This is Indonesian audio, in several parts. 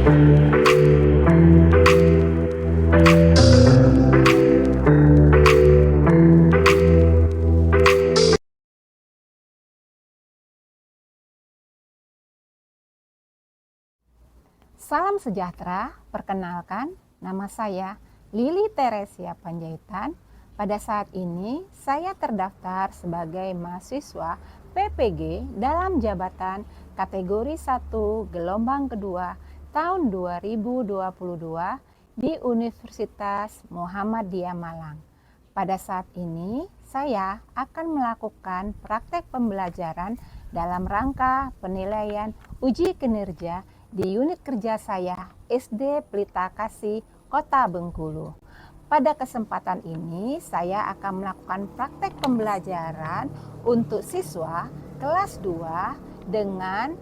Salam sejahtera, perkenalkan nama saya Lili Teresia Panjaitan. Pada saat ini saya terdaftar sebagai mahasiswa PPG dalam jabatan kategori 1 gelombang kedua tahun 2022 di Universitas Muhammadiyah Malang. Pada saat ini saya akan melakukan praktek pembelajaran dalam rangka penilaian uji kinerja di unit kerja saya SD Pelita Kasih, Kota Bengkulu. Pada kesempatan ini saya akan melakukan praktek pembelajaran untuk siswa kelas 2 dengan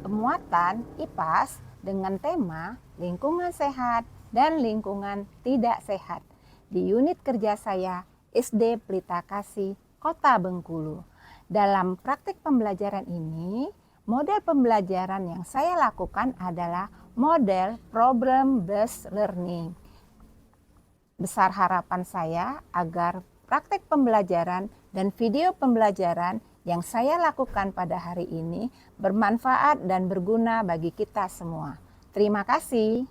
muatan IPAS dengan tema lingkungan sehat dan lingkungan tidak sehat di unit kerja saya SD Pelita Kasih, Kota Bengkulu. Dalam praktek pembelajaran ini, model pembelajaran yang saya lakukan adalah model problem based learning. Besar harapan saya agar praktek pembelajaran dan video pembelajaran yang saya lakukan pada hari ini bermanfaat dan berguna bagi kita semua. Terima kasih.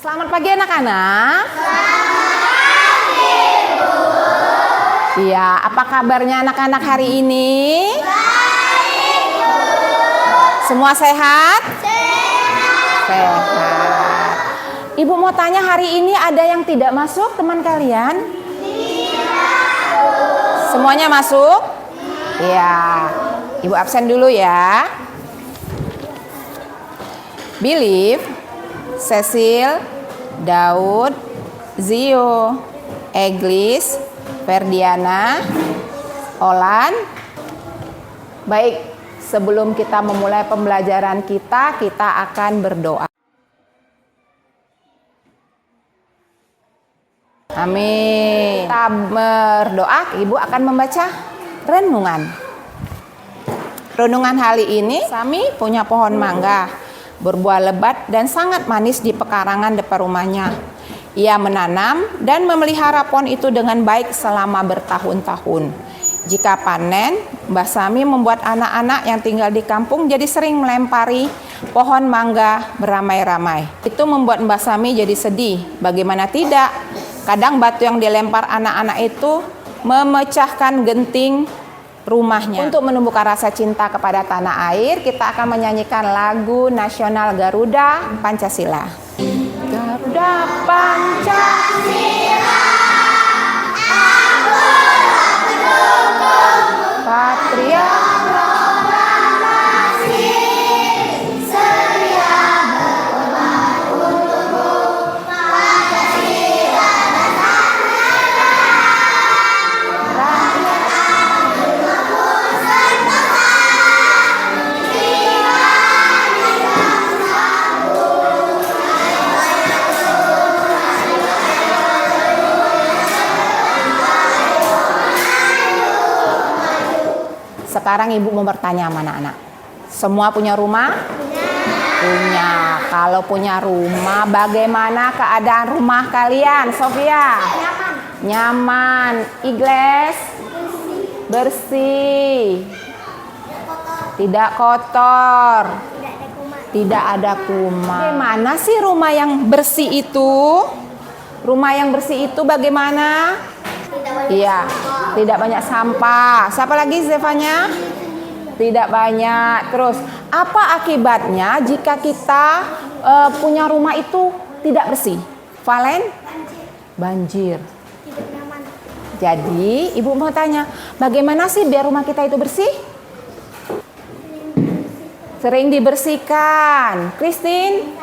Selamat pagi anak-anak. Iya, apa kabarnya anak-anak hari ini? Baik, Bu. Semua sehat? Sehat. Ibu mau tanya, hari ini ada yang tidak masuk teman kalian? Tidak. Semuanya masuk? Iya. Ibu absen dulu ya. Bilif, Cecil, Daud, Zio, Eglis, Ferdiana, Olan. Baik, sebelum kita memulai pembelajaran kita akan berdoa. Amin. Kita berdoa, Ibu akan membaca renungan. Renungan hari ini, Sami punya pohon mangga, berbuah lebat dan sangat manis di pekarangan depan rumahnya. Ia menanam dan memelihara pohon itu dengan baik selama bertahun-tahun. Jika panen, Mbah Sami membuat anak-anak yang tinggal di kampung jadi sering melempari pohon mangga beramai-ramai. Itu membuat Mbah Sami jadi sedih. Bagaimana tidak? Kadang batu yang dilempar anak-anak itu memecahkan genting rumahnya. Untuk menumbuhkan rasa cinta kepada tanah air, kita akan menyanyikan lagu nasional Garuda Pancasila. Garuda Pancasila, aku pendukung Patria Proklamasi, setia berkorban untukmu, Pancasila dan negara, rakyat pendukungmu sertakan, jiwa dan sambung. Sekarang Ibu mau bertanya sama anak-anak. Semua punya rumah? Punya. Kalau punya rumah, bagaimana keadaan rumah kalian, Sofia? Nyaman. Igles? Bersih. Tidak kotor. Tidak ada kuman. Bagaimana sih rumah yang bersih itu? Rumah yang bersih itu bagaimana? Iya, tidak banyak sampah. Siapa lagi Zevanya? Tidak banyak. Terus, apa akibatnya jika kita punya rumah itu tidak bersih? Valen? Banjir. Jadi, Ibu mau tanya, bagaimana sih biar rumah kita itu bersih? Sering dibersihkan. Christine?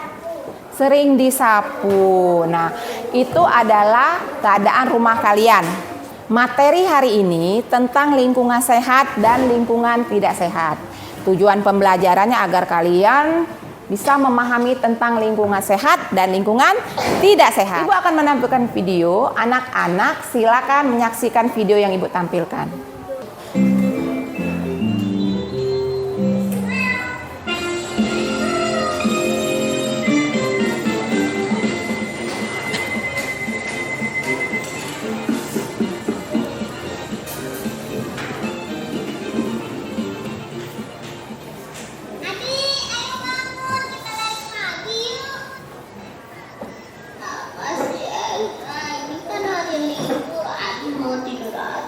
Sering disapu. Nah, itu adalah keadaan rumah kalian. Materi hari ini tentang lingkungan sehat dan lingkungan tidak sehat. Tujuan pembelajarannya agar kalian bisa memahami tentang lingkungan sehat dan lingkungan tidak sehat. Ibu akan menampilkan video. Anak-anak silakan menyaksikan video yang Ibu tampilkan.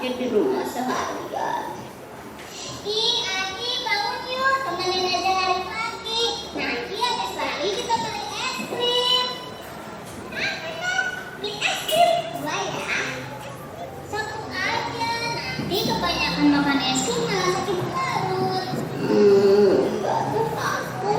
Di rumah seharian. Adi bangun yuk, temenin aja lari pagi. Nanti habis lari kita beli es krim. Benar, beli es krim 2 ya. 1 aja, nanti kebanyakan makan es krim malah sakit perut. Enggak tuh aku.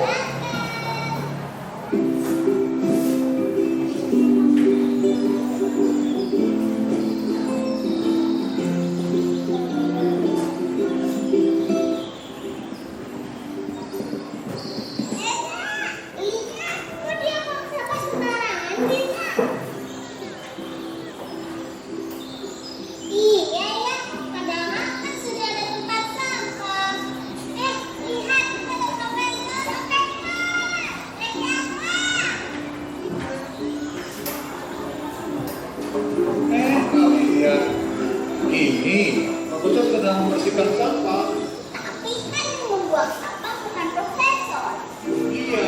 membersihkan sampah. Tapi kan yang membuang sampah bukan profesor. Iya,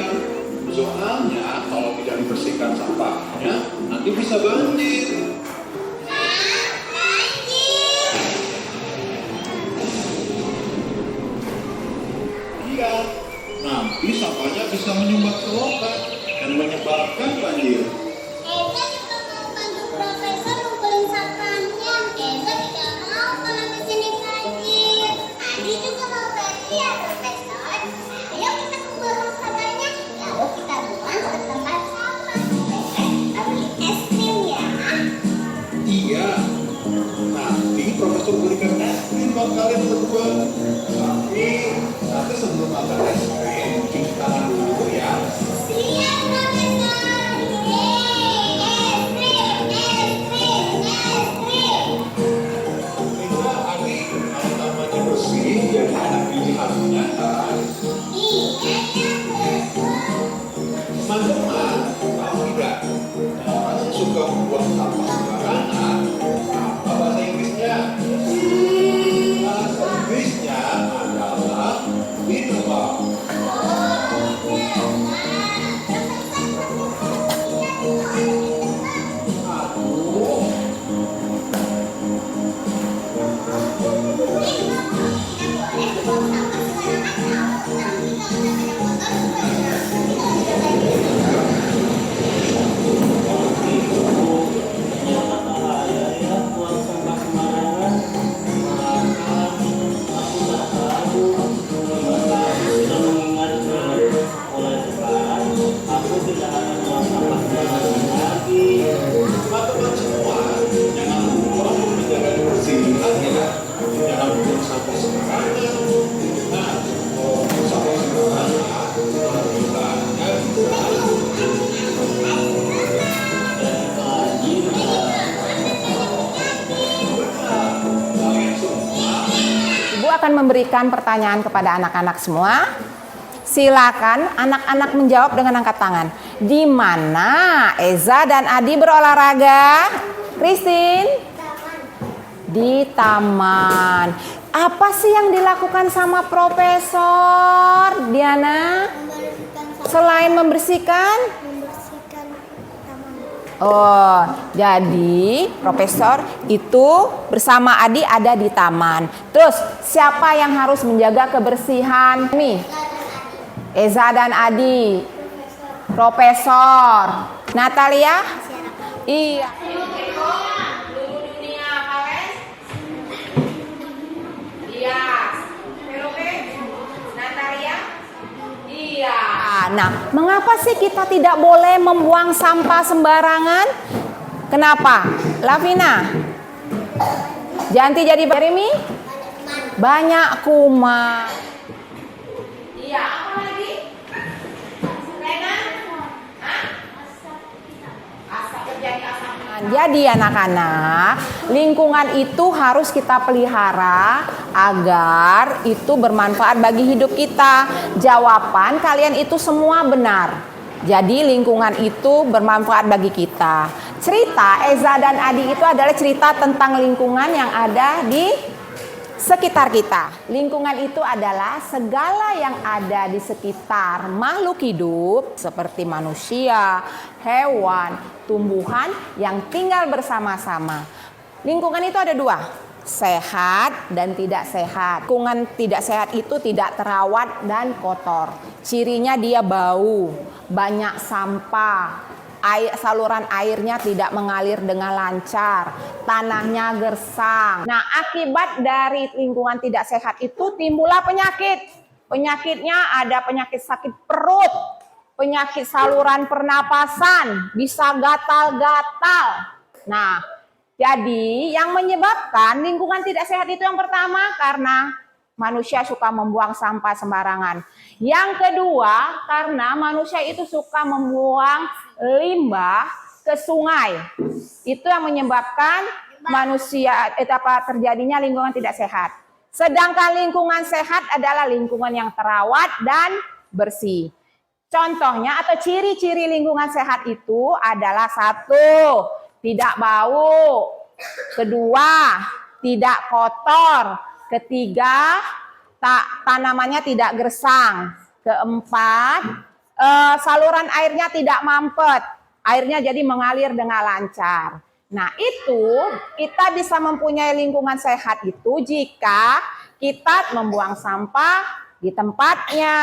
soalnya kalau tidak dibersihkan sampah, bisa banjir. Banjir. Iya, nanti sampahnya bisa menyumbat ke lokal dan menyebabkan banjir. Eza juga mau bantu profesor ngumpulin sampahnya. Eza tidak mau kalau di sini banjir. Adi juga mau bantu ya profesor. Ayo kita kumpulkan sampahnya, lalu kita buang ke tempat sampah. Kita beli es krim ya. Iya, nanti profesor berikan es krim buat kalian berdua. Tapi nanti sebelum makan es krim, cuci tangan dulu ya. Siap profesor. Yeay, es krim, es krim, es krim. Sehingga adik kalau tamannya bersih, jadi anak pilihannya kan. Iya, betul. Teman-teman, tahu tidak? Orang yang suka membuang sampah sembarangan, apa bahasa Inggrisnya? Bahasa Inggrisnya adalah litter. Aduh, teman-teman semua, jangan lupa untuk menjaga kebersihan ya. Jangan buang sampah sembarangan. Nah, kalau buang sampah sembarangan, akibatnya bisa benar. Kalian semua Ibu akan memberikan pertanyaan kepada anak-anak semua. Silakan anak-anak menjawab dengan angkat tangan. Di mana Eza dan Adi berolahraga? Christine? Di taman. Apa sih yang dilakukan sama Profesor Diana? Selain membersihkan? Oh, jadi Profesor itu bersama Adi ada di taman. Terus siapa yang harus menjaga kebersihan? Eza dan Adi. Profesor. Natalia? Iya. Iya. Natalia? Iya. Nah, mengapa sih kita tidak boleh membuang sampah sembarangan? Kenapa? Lavina? Janti jadi Jeremy? Banyak kuman. Iya, apa lagi? Rena? Hah? Asap terjadi asap. Jadi anak-anak, lingkungan itu harus kita pelihara agar itu bermanfaat bagi hidup kita. Jawaban kalian itu semua benar. Jadi lingkungan itu bermanfaat bagi kita. Cerita Eza dan Adi itu adalah cerita tentang lingkungan yang ada di sekitar kita. Lingkungan itu adalah segala yang ada di sekitar makhluk hidup seperti manusia, hewan, tumbuhan yang tinggal bersama-sama. Lingkungan itu ada dua, sehat dan tidak sehat. Lingkungan tidak sehat itu tidak terawat dan kotor. Cirinya dia bau, banyak sampah, saluran airnya tidak mengalir dengan lancar, tanahnya gersang. Nah, akibat dari lingkungan tidak sehat itu timbullah penyakit. Penyakitnya ada penyakit sakit perut, penyakit saluran pernapasan, bisa gatal-gatal. Nah, jadi yang menyebabkan lingkungan tidak sehat itu yang pertama karena manusia suka membuang sampah sembarangan. Yang kedua, karena manusia itu suka membuang limbah ke sungai. Itu yang menyebabkan manusia terjadinya lingkungan tidak sehat. Sedangkan lingkungan sehat adalah lingkungan yang terawat dan bersih. Contohnya atau ciri-ciri lingkungan sehat itu adalah satu, tidak bau. Kedua, tidak kotor. Ketiga, tanamannya tidak gersang. Keempat, saluran airnya tidak mampet. airnya jadi mengalir dengan lancar. Nah, itu kita bisa mempunyai lingkungan sehat itu jika kita membuang sampah di tempatnya.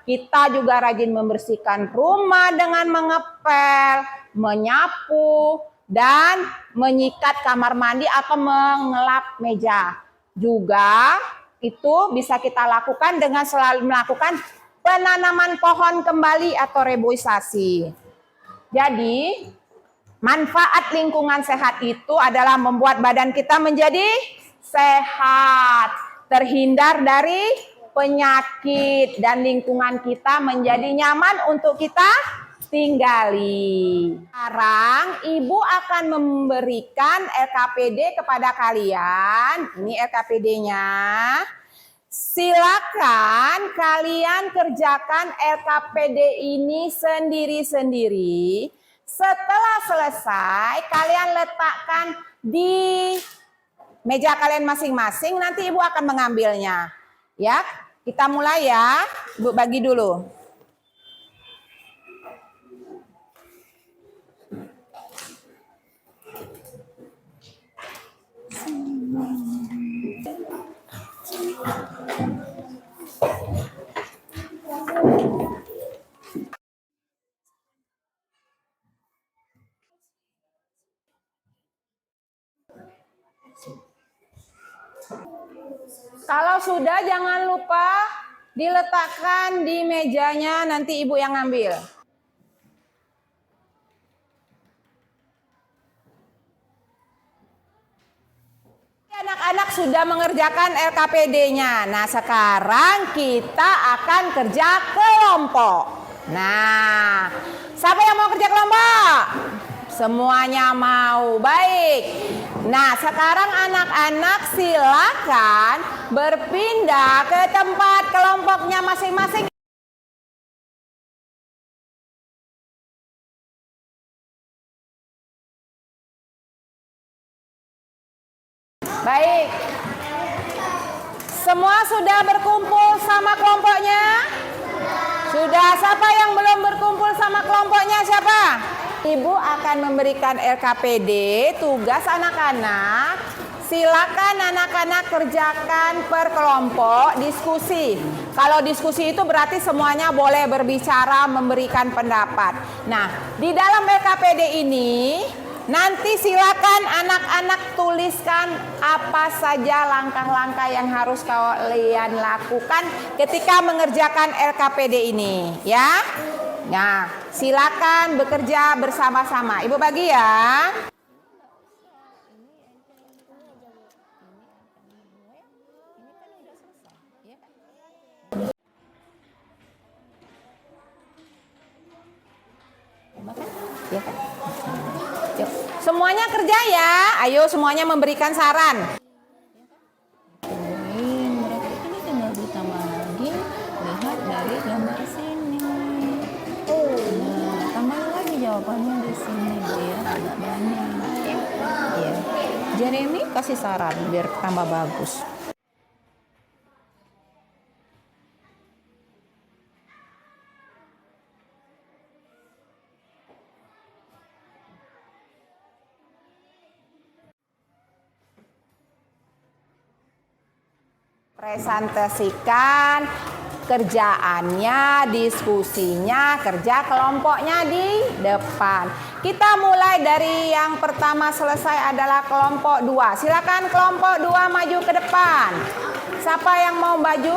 Kita juga rajin membersihkan rumah dengan mengepel, menyapu, dan menyikat kamar mandi atau mengelap meja. Juga itu bisa kita lakukan dengan selalu melakukan penanaman pohon kembali atau reboisasi. Jadi, manfaat lingkungan sehat itu adalah membuat badan kita menjadi sehat, terhindar dari penyakit, dan lingkungan kita menjadi nyaman untuk kita tinggali. Sekarang Ibu akan memberikan LKPD kepada kalian. Ini LKPD-nya. Silakan kalian kerjakan LKPD ini sendiri-sendiri. Setelah selesai, kalian letakkan di meja kalian masing-masing. Nanti Ibu akan mengambilnya. Ya, kita mulai ya. Ibu bagi dulu. Kalau sudah, jangan lupa diletakkan di mejanya, nanti Ibu yang ngambil. Anak-anak sudah mengerjakan LKPD-nya. Nah, sekarang kita akan kerja kelompok. Nah, siapa yang mau kerja kelompok? Semuanya mau. Baik. Nah, sekarang anak-anak silakan berpindah ke tempat kelompoknya masing-masing. Baik. Semua sudah berkumpul sama kelompoknya? Sudah. Siapa yang belum berkumpul sama kelompoknya? Siapa? Ibu akan memberikan LKPD, tugas anak-anak. Silakan anak-anak kerjakan per kelompok, diskusi. Kalau diskusi itu berarti semuanya boleh berbicara, memberikan pendapat. Nah, di dalam LKPD ini nanti silakan anak-anak tuliskan apa saja langkah-langkah yang harus kalian lakukan ketika mengerjakan LKPD ini, ya. Nah, silakan bekerja bersama-sama. Ibu bagi ya. Yuk, semuanya kerja ya. Ayo semuanya memberikan saran. Ini tinggal ditambah lagi, lihat dari gambar sini. Nah, tambahin lagi jawabannya di sini biar agak banyak. Ya. Jeremy kasih saran biar tambah bagus. Presentasikan kerjaannya, diskusinya, kerja kelompoknya di depan. Kita mulai dari yang pertama selesai adalah kelompok 2. Silakan kelompok 2 maju ke depan. Siapa yang mau maju?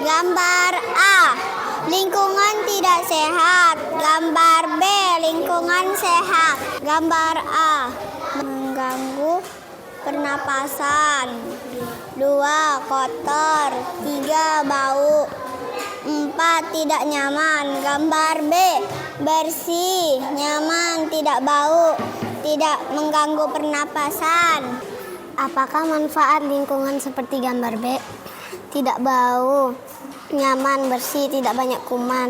Gambar A, lingkungan tidak sehat. Gambar B, lingkungan sehat. Gambar A, mengganggu pernapasan. 2, kotor. 3, bau. 4, tidak nyaman. Gambar B, bersih, nyaman, tidak bau, tidak mengganggu pernapasan. Apakah manfaat lingkungan seperti gambar B? Tidak bau, nyaman, bersih, tidak banyak kuman.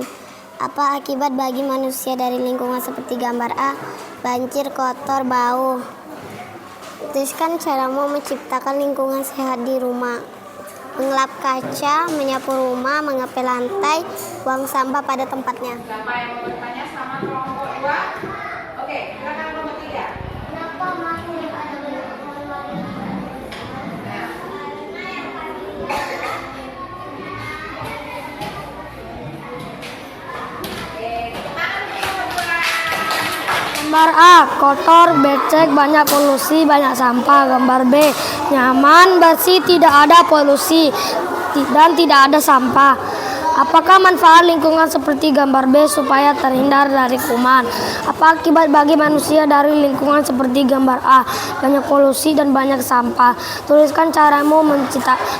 Apa akibat bagi manusia dari lingkungan seperti gambar A? Banjir, kotor, bau. Tuliskan caramu menciptakan lingkungan sehat di rumah. Mengelap kaca, menyapu rumah, mengepel lantai, buang sampah pada tempatnya. Siapa yang mau bertanya sama kelompok Gambar A, kotor, becek, banyak polusi, banyak sampah. Gambar B, nyaman, bersih, tidak ada polusi dan tidak ada sampah. Apakah manfaat lingkungan seperti gambar B supaya terhindar dari kuman? Apa akibat bagi manusia dari lingkungan seperti gambar A? Banyak polusi dan banyak sampah. Tuliskan caramu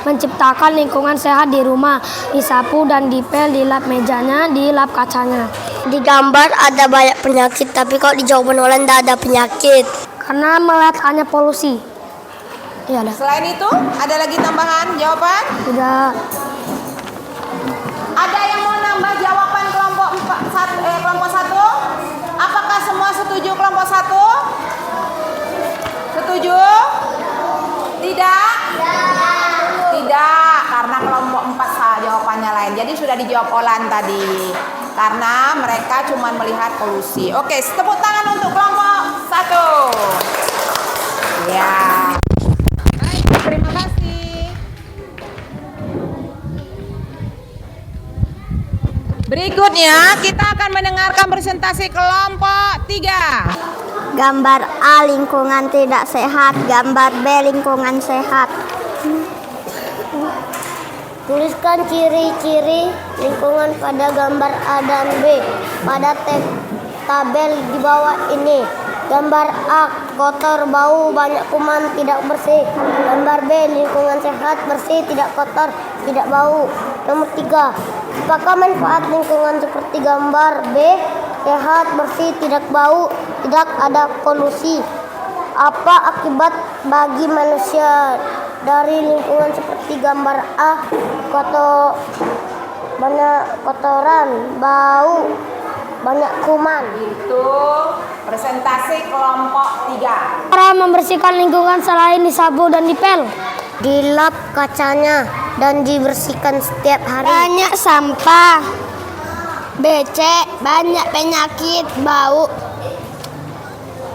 menciptakan lingkungan sehat di rumah. Disapu dan dipel, dilap mejanya, dilap kacanya. Di gambar ada banyak penyakit, tapi kalau di jawaban Olan tidak ada penyakit. Karena melihat hanya polusi. Iya dah. Selain itu, ada lagi tambahan jawaban? Tidak. Ada yang mau nambah jawaban kelompok 1? Apakah semua setuju kelompok 1? Setuju? Tidak? Tidak, karena kelompok 4 salah jawabannya lain. Jadi sudah dijawab Olan tadi. Karena mereka cuma melihat polusi. Oke, tepuk tangan untuk kelompok 1. Ya. Baik, terima kasih. Berikutnya kita akan mendengarkan presentasi kelompok 3. Gambar A, lingkungan tidak sehat. Gambar B, lingkungan sehat. Tuliskan ciri-ciri lingkungan pada gambar A dan B pada tabel di bawah ini. Gambar A, kotor, bau, banyak kuman, tidak bersih. Gambar B, lingkungan sehat, bersih, tidak kotor, tidak bau. Nomor 3, apakah manfaat lingkungan seperti gambar B? Sehat, bersih, tidak bau, tidak ada polusi. Apa akibat bagi manusia dari lingkungan seperti gambar A? Banyak kotoran, bau, banyak kuman. Itu presentasi kelompok 3. Cara membersihkan lingkungan selain disapu dan dipel. Dilap kacanya dan dibersihkan setiap hari. Banyak sampah, becek, banyak penyakit, bau.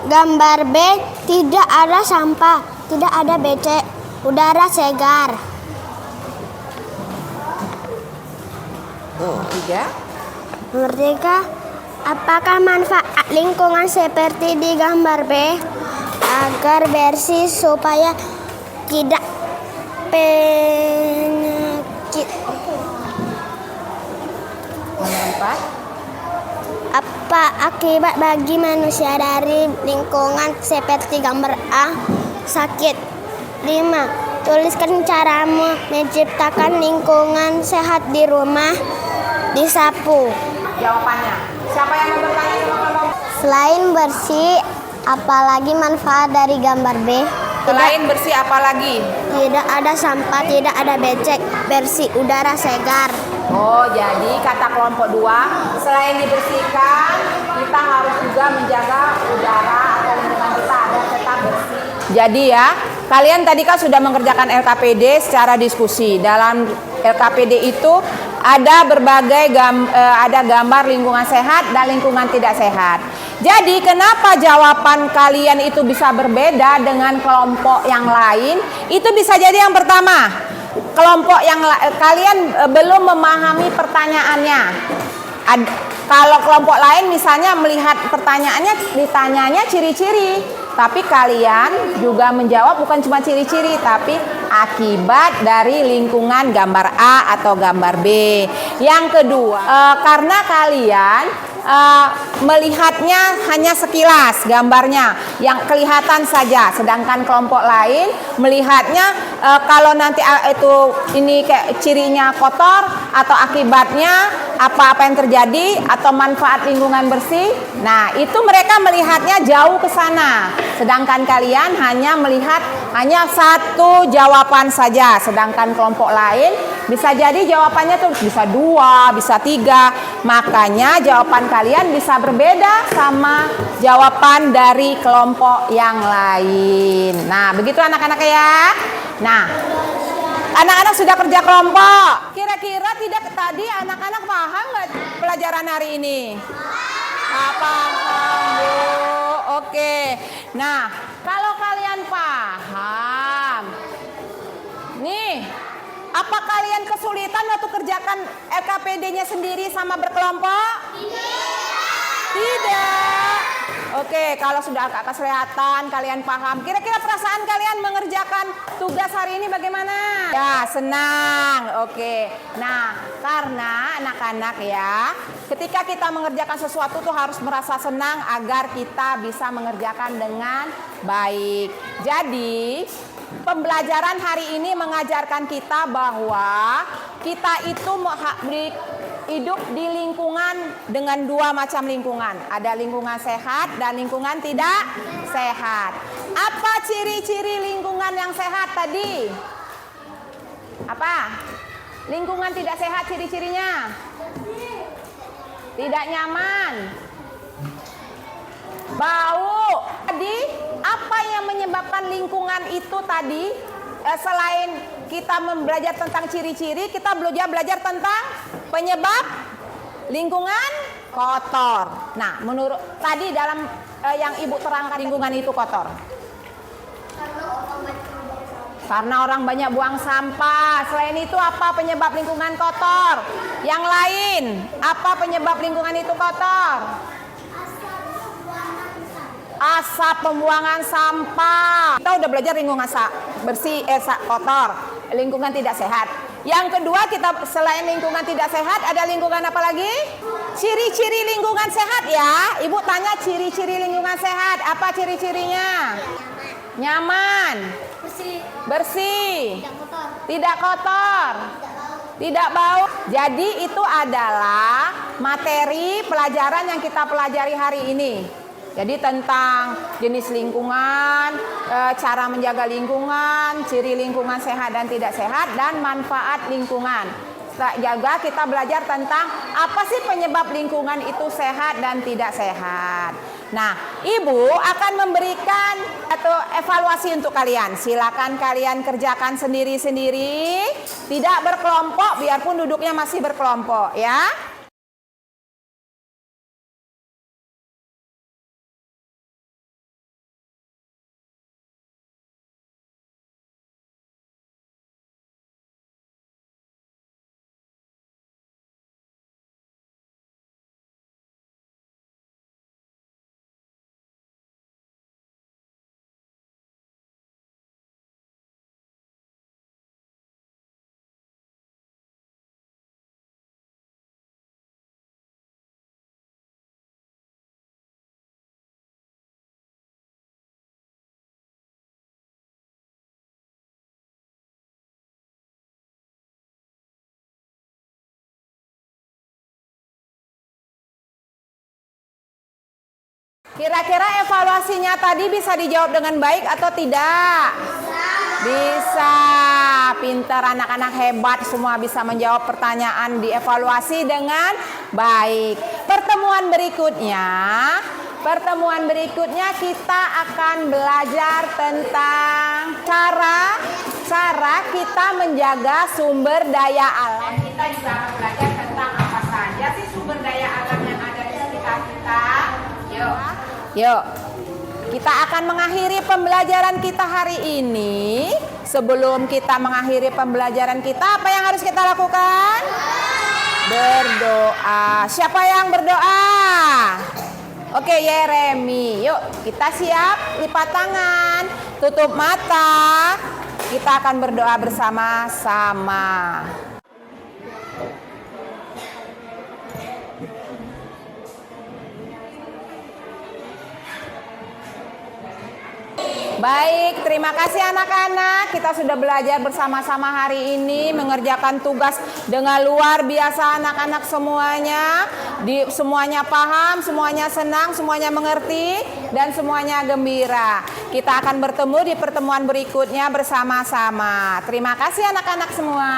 Gambar B, tidak ada sampah, tidak ada becek, udara segar. 3. Nomor 3, apakah manfaat lingkungan seperti di gambar B? Agar bersih supaya tidak penyakit. Nomor 4. Apa akibat bagi manusia dari lingkungan seperti gambar A? Sakit. 5. Tuliskan caramu menciptakan lingkungan sehat di rumah. Disapu. Jawabannya. Siapa yang mau bertanya sama kelompok? Selain bersih, apalagi manfaat dari gambar B? Selain bersih apa lagi? Tidak ada sampah, tidak ada becek, bersih, udara segar. Oh, jadi kata kelompok 2, selain dibersihkan, kita harus juga menjaga udara atau lingkungan kita agar tetap bersih. Jadi ya, kalian tadi kan sudah mengerjakan LKPD secara diskusi. Dalam LKPD itu ada berbagai ada gambar lingkungan sehat dan lingkungan tidak sehat. Jadi kenapa jawaban kalian itu bisa berbeda dengan kelompok yang lain? Itu bisa jadi yang pertama, kelompok yang kalian belum memahami pertanyaannya. Kalau kelompok lain misalnya melihat pertanyaannya, ditanyanya ciri-ciri, tapi kalian juga menjawab bukan cuma ciri-ciri, tapi akibat dari lingkungan gambar A atau gambar B. Yang kedua, karena kalian melihatnya hanya sekilas gambarnya yang kelihatan saja, sedangkan kelompok lain melihatnya kalau nanti ini kayak cirinya kotor atau akibatnya apa-apa yang terjadi atau manfaat lingkungan bersih. Nah, itu mereka melihatnya jauh ke sana, sedangkan kalian hanya melihat hanya satu jawaban saja, sedangkan kelompok lain bisa jadi jawabannya tuh bisa 2, bisa 3. Makanya jawaban kalian bisa berbeda sama jawaban dari kelompok yang lain. Nah, begitu anak-anak ya. Nah, anak-anak sudah kerja kelompok. Kira-kira tidak tadi anak-anak paham nggak pelajaran hari ini? Paham, Bu. Oke. Nah, kalau kalian paham, nih, apa kalian kesulitan waktu kerjakan LKPD-nya sendiri sama berkelompok? Tidak. Oke, kalau sudah agak kelihatan, kalian paham. Kira-kira perasaan kalian mengerjakan tugas hari ini bagaimana? Ya, senang. Oke. Nah, karena anak-anak ya, ketika kita mengerjakan sesuatu tuh harus merasa senang agar kita bisa mengerjakan dengan baik. Jadi, pembelajaran hari ini mengajarkan kita bahwa kita itu hidup di lingkungan dengan dua macam lingkungan. Ada lingkungan sehat dan lingkungan tidak sehat. Apa ciri-ciri lingkungan yang sehat tadi? Apa? Lingkungan tidak sehat ciri-cirinya? Tidak nyaman. Bau. Tadi apa yang menyebabkan lingkungan itu tadi? Selain kita belajar tentang ciri-ciri, kita belajar tentang penyebab lingkungan kotor. Nah, menurut tadi dalam yang Ibu terangkan lingkungan itu kotor. Karena orang banyak buang sampah. Selain itu apa penyebab lingkungan kotor? Yang lain, apa penyebab lingkungan itu kotor? Asap pembuangan sampah. Kita udah belajar lingkungan bersih, kotor, lingkungan tidak sehat. Yang kedua, kita selain lingkungan tidak sehat, ada lingkungan apa lagi? Ciri-ciri lingkungan sehat ya. Ibu tanya ciri-ciri lingkungan sehat. Apa ciri-cirinya? Nyaman. Bersih. Tidak kotor. Tidak bau. Jadi itu adalah materi pelajaran yang kita pelajari hari ini. Jadi tentang jenis lingkungan, cara menjaga lingkungan, ciri lingkungan sehat dan tidak sehat, dan manfaat lingkungan. Juga kita belajar tentang apa sih penyebab lingkungan itu sehat dan tidak sehat. Nah, Ibu akan memberikan atau evaluasi untuk kalian. Silakan kalian kerjakan sendiri-sendiri, tidak berkelompok, biarpun duduknya masih berkelompok ya. Kira-kira evaluasinya tadi bisa dijawab dengan baik atau tidak? Bisa. Pintar, anak-anak hebat, semua bisa menjawab pertanyaan di evaluasi dengan baik. Pertemuan berikutnya kita akan belajar tentang cara kita menjaga sumber daya alam. Dan kita juga akan belajar tentang apa saja sih sumber daya alam yang ada di sekitar kita. Yuk, kita akan mengakhiri pembelajaran kita hari ini. Sebelum kita mengakhiri pembelajaran kita, apa yang harus kita lakukan? Berdoa. Siapa yang berdoa? Oke, Yeremi. Yuk, kita siap, lipat tangan, tutup mata. Kita akan berdoa bersama-sama. Baik, terima kasih anak-anak. Kita sudah belajar bersama-sama hari ini, mengerjakan tugas dengan luar biasa anak-anak semuanya. Semuanya paham, semuanya senang, semuanya mengerti, dan semuanya gembira. Kita akan bertemu di pertemuan berikutnya bersama-sama. Terima kasih anak-anak semua.